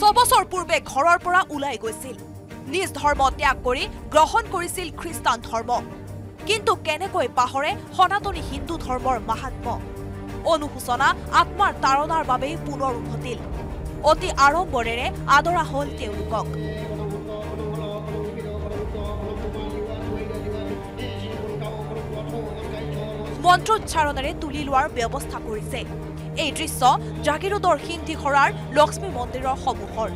ছবছৰ পূৰ্বে ঘৰৰ পৰা ওলাই গৈছিল নিজ ধৰ্ম ত্যাগ কৰি গ্ৰহণ কৰিছিল খ্ৰীষ্টান ধৰ্ম কিন্তু কেনেকৈ পাহৰে সনাতনী হিন্দু ধৰ্মৰ মাহাত্ম্য অনুশোচনা আত্মাৰ তাৰণাৰ বাবে পুনৰ উভতিল অতি আড়ম্বৰেৰে আদৰা হল তেওঁলোকক মন্ত্ৰোচ্চাৰণেৰে তুলি লোৱাৰ ব্যৱস্থা কৰিছে এই দৃশ্য জাগিৰোডৰ সিন্ধিখৰাৰ লক্ষ্মী মন্দিৰৰ সন্মুখৰ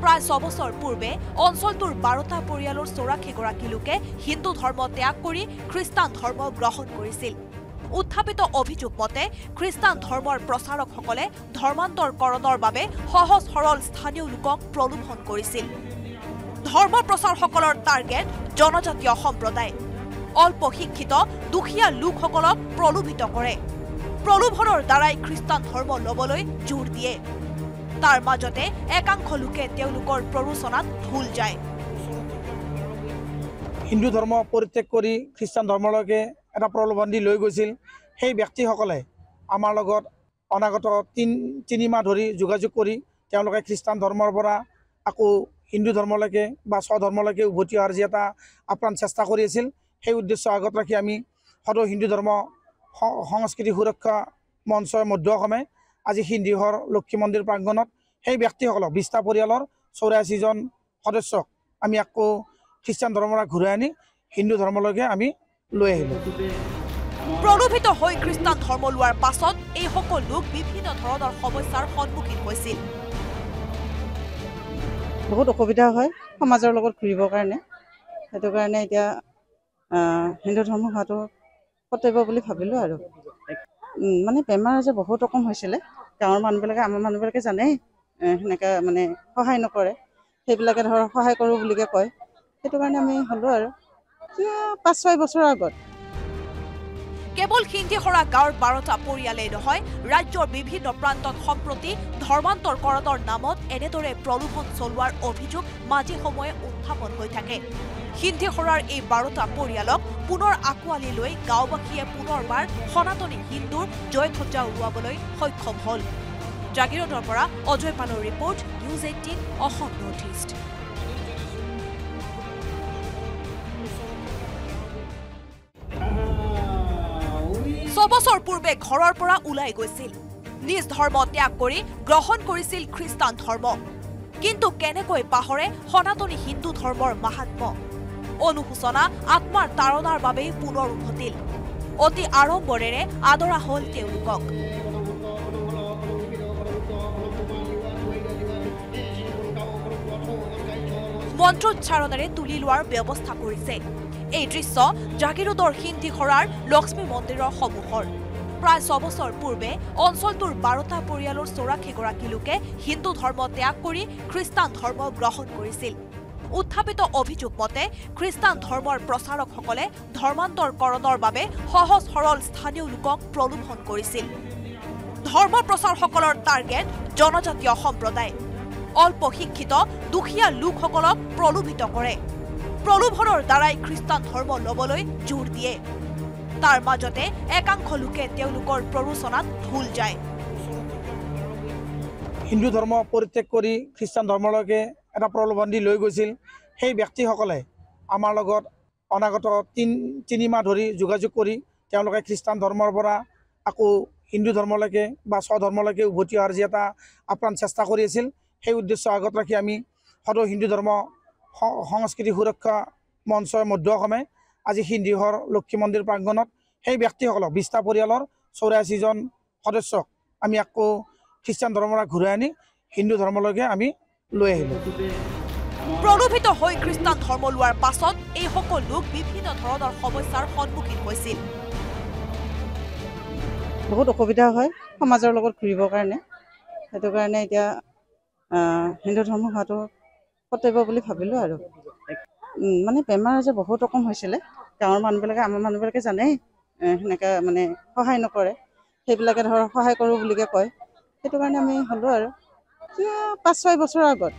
প্ৰায় 6 বছৰ পূৰ্বে অঞ্চলটোৰ 12টা পৰিয়ালৰ 84 গৰাকী লোকে হিন্দু ধৰ্ম ত্যাগ কৰি খ্ৰীষ্টান ধৰ্ম গ্ৰহণ কৰিছিল উত্থাপিত অভিযোগ মতে খ্ৰীষ্টান ধৰ্মৰ প্ৰচাৰকসকলে ধৰ্মান্তৰকৰণৰ বাবে সহজ সৰল স্থানীয় লোকক প্ৰলোভন কৰিছিল ধৰ্ম প্ৰচাৰকসকলৰ টাৰ্গেট জনজাতীয় সম্প্ৰদায় অল্প শিক্ষিত দুখীয়া লোকসকলক প্ৰলোভিত কৰে প্ৰলোভনৰ দ্বাৰাই খ্ৰীষ্টান ধৰ্ম লবলৈ জোৰ দিয়ে তাৰ মাজতে একাংশ লোকে তেওঁলোকৰ প্ৰৰোচনাত ভুল যায় হিন্দু ধৰ্ম পৰিত্যাগ কৰি খ্ৰীষ্টান ধৰ্মলৈকে এটা প্ৰলোভন দি লৈ গৈছিল সেই ব্যক্তিসকলে আমাৰ লগত অনাগত 3 মাহ ধৰি যোগাযোগ কৰি তেওঁলোকে খ্ৰীষ্টান ধৰ্মৰ পৰা আকৌ হিন্দু ধৰ্মলৈকে বা স্বধৰ্মলৈকে উভতি অহাৰ যি এটা আপ্ৰাণ চেষ্টা কৰি আছিল সেই উদ্দেশ্য আগত ৰাখি আমি সদৌ হিন্দু ধৰ্ম সংস্কৃতি সুৰক্ষা মঞ্চৰ মধ্য অসমে আজি সিন্ধিখৰ লক্ষ্মী মন্দিৰ প্ৰাংগণত সেই ব্যক্তিসকলক 20টা পৰিয়ালৰ 84 জন সদস্যক আমি আকৌ খ্ৰীষ্টান ধৰ্মৰ ঘূৰাই আনি হিন্দু ধৰ্মলৈকে আমি লৈ আহিলোঁ প্ৰলোভিত হৈ খ্ৰীষ্টান ধৰ্ম লোৱাৰ পাছত এই সকল লোক বিভিন্ন ধৰণৰ সমস্যাৰ সন্মুখীন হৈছিল বহুত অসুবিধা হয় সমাজৰ লগত ঘূৰিবৰ কাৰণে সেইটো কাৰণে এতিয়া হিন্দু ধৰ্ম হোৱাটো কৰ্তব্য বুলি ভাবিলোঁ আৰু মানে বেমাৰ আজাৰ বহুত ৰকম হৈছিলে গাঁৱৰ মানুহবিলাকে আমাৰ মানুহবিলাকে জানেই সেনেকৈ মানে সহায় নকৰে সেইবিলাকে ধৰ সহায় কৰোঁ বুলিকে কয় সেইটো কাৰণে আমি হ'লোঁ আৰু 5-6 বছৰৰ আগত কেৱল সিন্ধিখৰা গাঁৱৰ 12টা পৰিয়ালেই নহয় ৰাজ্যৰ বিভিন্ন প্ৰান্তত সম্প্ৰতি ধৰ্মান্তৰকৰণৰ নামত এনেদৰে প্ৰলোভন চলোৱাৰ অভিযোগ মাজে সময়ে উত্থাপন হৈ থাকে সিন্ধিখৰাৰ এই 12টা পৰিয়ালক পুনৰ আঁকোৱালি লৈ গাঁওবাসীয়ে পুনৰবাৰ সনাতনী হিন্দুৰ জয়ধ্বজা উৰুৱাবলৈ সক্ষম হ'ল জাগিৰোডৰ পৰা অজয় পালৰ report news 18 Assam north east ছবছৰ পূৰ্বে ঘৰৰ পৰা ওলাই গৈছিল নিজ ধৰ্ম ত্যাগ কৰি গ্ৰহণ কৰিছিল খ্ৰীষ্টান ধৰ্ম কিন্তু কেনেকৈ পাহৰে সনাতনী হিন্দু ধৰ্মৰ মাহাত্ম্য অনুশোচনা আত্মাৰ তাৰণাৰ বাবে পুনৰ উভতিল অতি আড়ম্বৰেৰে আদৰা হল তেওঁলোকক মন্ত্ৰোচ্চাৰণেৰে তুলি লোৱাৰ ব্যৱস্থা কৰিছে এই দৃশ্য জাগিৰোডৰ সিন্ধিখৰাৰ লক্ষ্মী মন্দিৰৰ সন্মুখৰ প্ৰায় 6 বছৰ পূৰ্বে অঞ্চলটোৰ 12টা পৰিয়ালৰ 84 গৰাকী লোকে হিন্দু ধৰ্ম ত্যাগ কৰি খ্ৰীষ্টান ধৰ্ম গ্ৰহণ কৰিছিল উত্থাপিত অভিযোগ মতে খ্ৰীষ্টান ধৰ্মৰ প্ৰচাৰকসকলে ধৰ্মান্তৰকৰণৰ বাবে সহজ সৰল স্থানীয় লোকক প্ৰলোভন কৰিছিল ধৰ্ম প্ৰচাৰকসকলৰ টাৰ্গেট জনজাতীয় সম্প্ৰদায় অল্প শিক্ষিত দুখীয়া লোকসকলক প্ৰলোভিত কৰে প্ৰলোভনৰ দ্বাৰাই খ্ৰীষ্টান ধৰ্ম লবলৈ জোৰ দিয়ে তাৰ মাজতে একাংশ লোকে তেওঁলোকৰ প্ৰৰোচনাত ভুল যায় হিন্দু ধৰ্ম পৰিত্যাগ কৰি খ্ৰীষ্টান ধৰ্মলৈকে এটা প্ৰলোভন দি লৈ গৈছিল সেই ব্যক্তিসকলে আমাৰ লগত অনাগত 3 মাহ ধৰি যোগাযোগ কৰি তেওঁলোকে খ্ৰীষ্টান ধৰ্মৰ পৰা আকৌ হিন্দু ধৰ্মলৈকে বা স্বধৰ্মলৈকে উভতি অহাৰ যি এটা আপ্ৰাণ চেষ্টা কৰি আছিল সেই উদ্দেশ্য আগত ৰাখি আমি সদৌ হিন্দু ধৰ্ম সংস্কৃতি সুৰক্ষা মঞ্চৰ মধ্য অসমে আজি সিন্ধিখৰ লক্ষ্মী মন্দিৰ প্ৰাংগণত সেই ব্যক্তিসকলক 20টা পৰিয়ালৰ 84 জন সদস্যক আমি আকৌ খ্ৰীষ্টান ধৰ্মৰ ঘূৰাই আনি হিন্দু ধৰ্মলৈকে আমি লৈ আহিলোঁ প্ৰলোভিত হৈ খ্ৰীষ্টান ধৰ্ম লোৱাৰ পাছত এই সকল লোক বিভিন্ন ধৰণৰ সমস্যাৰ সন্মুখীন হৈছিল বহুত অসুবিধা হয় সমাজৰ লগত ঘূৰিবৰ কাৰণে সেইটো কাৰণে এতিয়া হিন্দু ধৰ্ম হোৱাটো কৰ্তব্য বুলি ভাবিলোঁ আৰু মানে বেমাৰ আজাৰ বহুত ৰকম হৈছিলে গাঁৱৰ মানুহবিলাকে আমাৰ মানুহবিলাকে জানেই সেনেকৈ মানে সহায় নকৰে সেইবিলাকে ধৰ সহায় কৰোঁ বুলিকে কয় সেইটো কাৰণে আমি হ'লোঁ আৰু 5-6 বছৰৰ আগত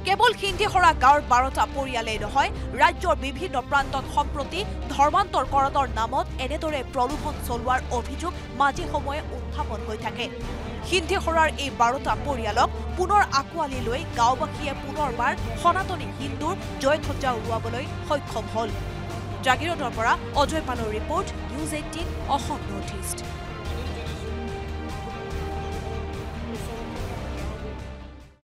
কেৱল সিন্ধিখৰা গাঁৱৰ 12টা পৰিয়ালেই নহয় ৰাজ্যৰ বিভিন্ন প্ৰান্তত সম্প্ৰতি ধৰ্মান্তৰকৰণৰ নামত এনেদৰে প্ৰলোভন চলোৱাৰ অভিযোগ মাজে সময়ে উত্থাপন হৈ থাকে সিন্ধিখৰাৰ এই 12টা পৰিয়ালক পুনৰ আঁকোৱালি লৈ গাঁওবাসীয়ে পুনৰবাৰ সনাতনী হিন্দুৰ জয়ধ্বজা উৰুৱাবলৈ সক্ষম হ'ল। জাগিৰোডৰ পৰা অজয় পালৰ report, news 18 Assam north east.